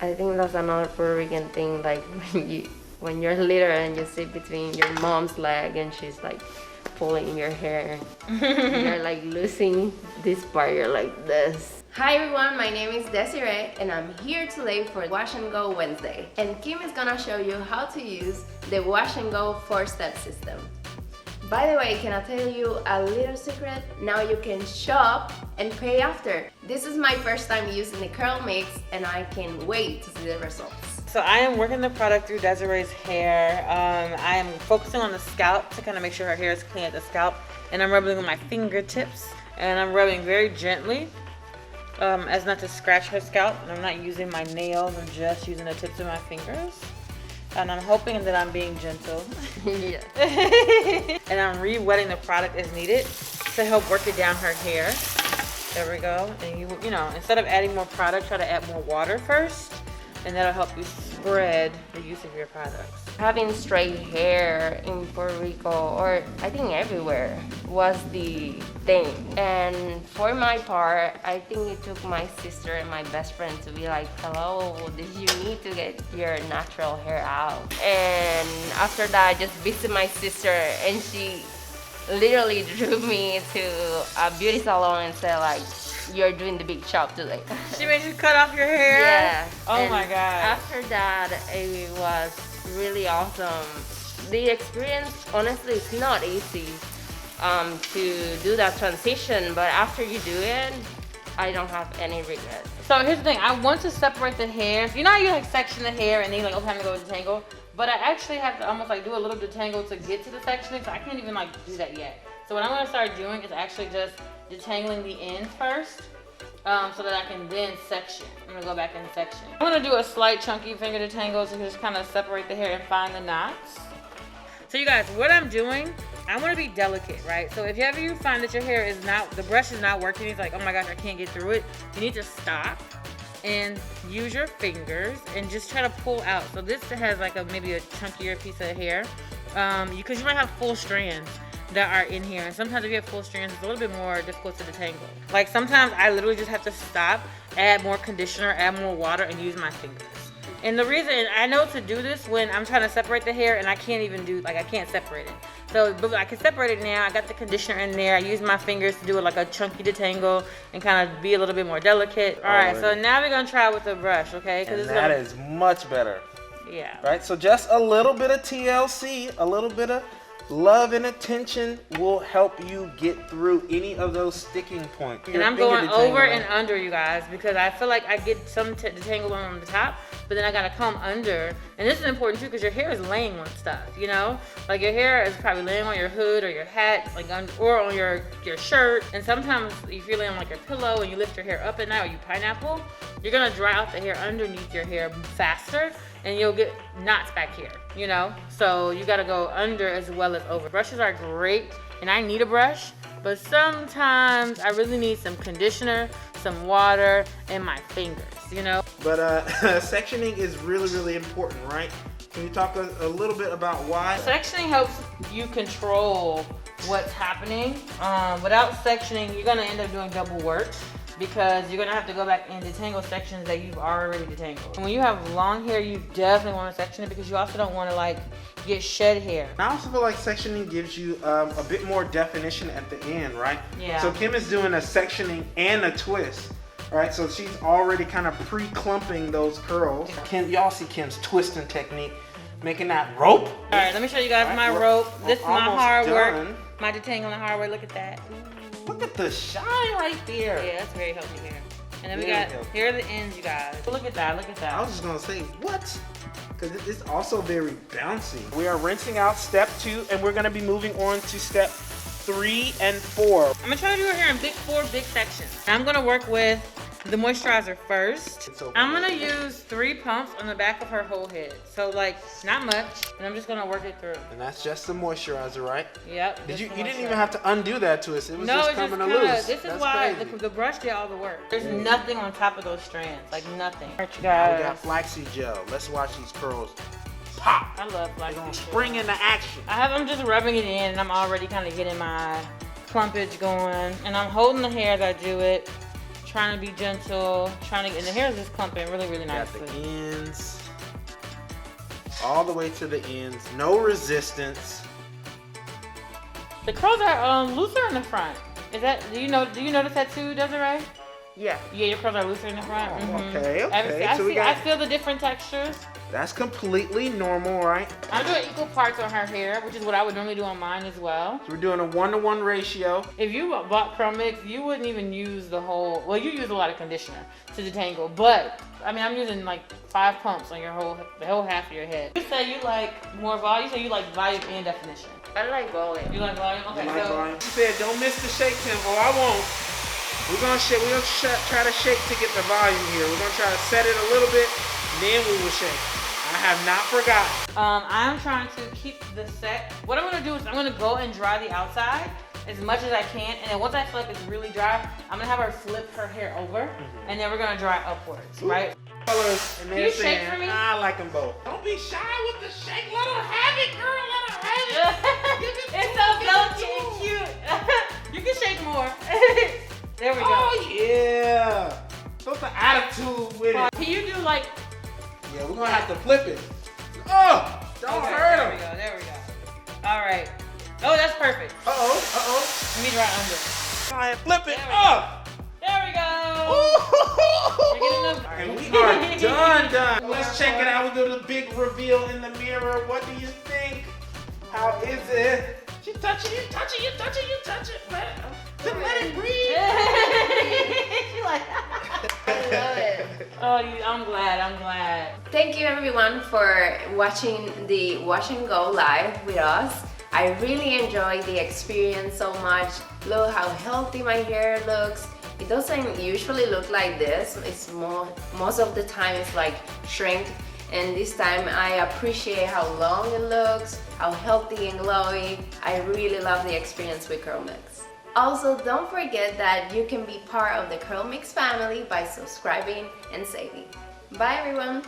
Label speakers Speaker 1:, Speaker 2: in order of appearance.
Speaker 1: I think that's another Puerto Rican thing, like when you're little and you sit between your mom's leg and she's like pulling your hair. You're like losing this part, you're like this. Hi everyone, my name is Desiree and I'm here today for Wash and Go Wednesday. And Kim is gonna show you how to use the Wash and Go 4-step system. By the way, can I tell you a little secret? Now you can shop and pay after. This is my first time using the CurlMix and I can't wait to see the results.
Speaker 2: So I am working the product through Desiree's hair. I am focusing on the scalp to kind of make sure her hair is clean at the scalp. And I'm rubbing with my fingertips. And I'm rubbing very gently as not to scratch her scalp. And I'm not using my nails, I'm just using the tips of my fingers. And I'm hoping that I'm being gentle.
Speaker 1: Yeah.
Speaker 2: And I'm re-wetting the product as needed to help work it down her hair. There we go. And you know, instead of adding more product, try to add more water first. And that'll help you spread the use of your products.
Speaker 1: Having straight hair in Puerto Rico, or I think everywhere, was the thing. And for my part, I think it took my sister and my best friend to be like, hello, you need to get your natural hair out. And after that, I just visited my sister and she literally drew me to a beauty salon and said like, you're doing the big chop today.
Speaker 2: She made you cut off your hair?
Speaker 1: Yeah.
Speaker 2: Oh
Speaker 1: and
Speaker 2: my God.
Speaker 1: After that, it was really awesome. The experience, honestly, it's not easy to do that transition, but after you do it, I don't have any regrets.
Speaker 2: So here's the thing, I want to separate the hairs. You know how you like section the hair and then you're like, okay, I'm gonna go detangle? But I actually have to almost like do a little detangle to get to the sectioning, so I can't even like do that yet. So what I'm gonna start doing is actually just detangling the ends first, so that I can then section. I'm gonna go back and section. I'm gonna do a slight chunky finger detangle to just kind of separate the hair and find the knots. So you guys, what I'm doing, I want to be delicate, right? So if ever you find that your hair is not, the brush is not working, it's like, oh my gosh, I can't get through it, you need to stop and use your fingers and just try to pull out. So this has like maybe a chunkier piece of hair, because you might have full strands that are in here, and sometimes if you have full strands, it's a little bit more difficult to detangle. Like sometimes I literally just have to stop, add more conditioner, add more water, and use my fingers. And the reason I know to do this when I'm trying to separate the hair and I can't even do, like I can't separate it. So, but I can separate it now. I got the conditioner in there. I use my fingers to do it like a chunky detangle and kind of be a little bit more delicate. All right, so now we're gonna try with the brush, okay?
Speaker 3: And that is much better.
Speaker 2: Yeah.
Speaker 3: Right, so just a little bit of TLC, a little bit of love and attention will help you get through any of those sticking points.
Speaker 2: And I'm going over and under, you guys, because I feel like I get some detangle on the top, but then I gotta come under. And this is important too, because your hair is laying on stuff, you know? Like your hair is probably laying on your hood or your hat, like or on your shirt. And sometimes if you're laying on like your pillow and you lift your hair up at night or you pineapple, you're gonna dry out the hair underneath your hair faster and you'll get knots back here, you know? So you gotta go under as well as over. Brushes are great, and I need a brush, but sometimes I really need some conditioner, some water, and my fingers, you know?
Speaker 3: But sectioning is really, really important, right? Can you talk a little bit about why?
Speaker 2: Sectioning helps you control what's happening. Without sectioning, you're gonna end up doing double work, because you're gonna have to go back and detangle sections that you've already detangled. And when you have long hair, you definitely wanna section it because you also don't wanna like get shed hair.
Speaker 3: I also feel like sectioning gives you a bit more definition at the end, right?
Speaker 2: Yeah.
Speaker 3: So Kim is doing a sectioning and a twist, right? So she's already kind of pre-clumping those curls. Y'all see Kim's twisting technique, making that rope.
Speaker 2: All right, let me show you guys my rope. This is my hard work, my detangling hard work. Look at that.
Speaker 3: Look at the shine right there.
Speaker 2: Yeah, that's very healthy hair. And then we got, here are the ends, you guys. Look at that, look at that.
Speaker 3: I was just gonna say, what? Because it's also very bouncy. We are rinsing out step 2, and we're gonna be moving on to step 3 and 4.
Speaker 2: I'm gonna try to do her hair in 4 big sections. I'm gonna work with the moisturizer first. I'm gonna use 3 pumps on the back of her whole head. So like, not much, and I'm just gonna work it through.
Speaker 3: And that's just the moisturizer, right?
Speaker 2: Yep.
Speaker 3: You didn't even have to undo that twist. It was just coming loose.
Speaker 2: This is why the brush did all the work. There's nothing on top of those strands, like nothing. All right, you
Speaker 3: now
Speaker 2: guys.
Speaker 3: we got flaxseed gel. Let's watch these curls pop.
Speaker 2: I love flaxseed gel.
Speaker 3: Spring into action.
Speaker 2: I'm just rubbing it in, and I'm already kind of getting my clumpage going. And I'm holding the hair as I do it, trying to be gentle, trying to get, and the hair is just clumping really, really
Speaker 3: Got
Speaker 2: nicely.
Speaker 3: the ends. All the way to the ends. No resistance.
Speaker 2: The curls are looser in the front. Is that, do you notice that too, Desiree?
Speaker 1: Yeah.
Speaker 2: Yeah, your curls are looser in the front.
Speaker 3: Oh,
Speaker 2: Mhm.
Speaker 3: okay.
Speaker 2: I feel the different textures.
Speaker 3: That's completely normal, right?
Speaker 2: I'm doing equal parts on her hair, which is what I would normally do on mine as well.
Speaker 3: So we're doing a 1-to-1 ratio.
Speaker 2: If you bought CurlMix, you wouldn't even use the whole, well, you use a lot of conditioner to detangle, but I mean, I'm using like 5 pumps on the whole half of your head. You say you like more volume, you say you like volume and definition.
Speaker 1: I like volume.
Speaker 2: You like volume? Okay,
Speaker 3: You like
Speaker 2: so
Speaker 3: volume? You said don't miss the shake tempo. I won't. We're gonna shake. We're gonna try to shake to get the volume here. We're gonna try to set it a little bit, then we will shake. I have not forgotten.
Speaker 2: I'm trying to keep the set. What I'm gonna do is I'm gonna go and dry the outside as much as I can, and then once I feel like it's really dry, I'm gonna have her flip her hair over, and then we're gonna dry upwards, right?
Speaker 3: Colors, and
Speaker 2: Can you
Speaker 3: they're
Speaker 2: shake
Speaker 3: saying,
Speaker 2: for me?
Speaker 3: I like them both. Don't be shy with the shake. Let her have it, girl. Let her have it.
Speaker 2: It's so delicate and cute. You can shake more. There we go.
Speaker 3: Oh yeah. Put the attitude with it.
Speaker 2: Can you do like?
Speaker 3: Yeah, we're gonna have to flip it. Oh, don't hurt
Speaker 2: There we
Speaker 3: him.
Speaker 2: go. There we go. All right. Oh, that's perfect.
Speaker 3: Uh-oh.
Speaker 2: Let me dry under.
Speaker 3: Go ahead, flip it.
Speaker 2: There we go. There we go. We're getting them.
Speaker 3: And we are done. Let's check it out. We'll do the big reveal in the mirror. What do you think? How is it? She touching you, touching you, touching you, touching it. Let it breathe.
Speaker 2: She like.
Speaker 1: I love it.
Speaker 2: Oh, I'm glad.
Speaker 1: Thank you everyone for watching the Wash and Go live with us. I really enjoyed the experience so much. Look how healthy my hair looks. It doesn't usually look like this. It's most of the time it's like shrink. And this time I appreciate how long it looks, how healthy and glowy. I really love the experience with CurlMix. Also, don't forget that you can be part of the CurlMix family by subscribing and saving. Bye everyone!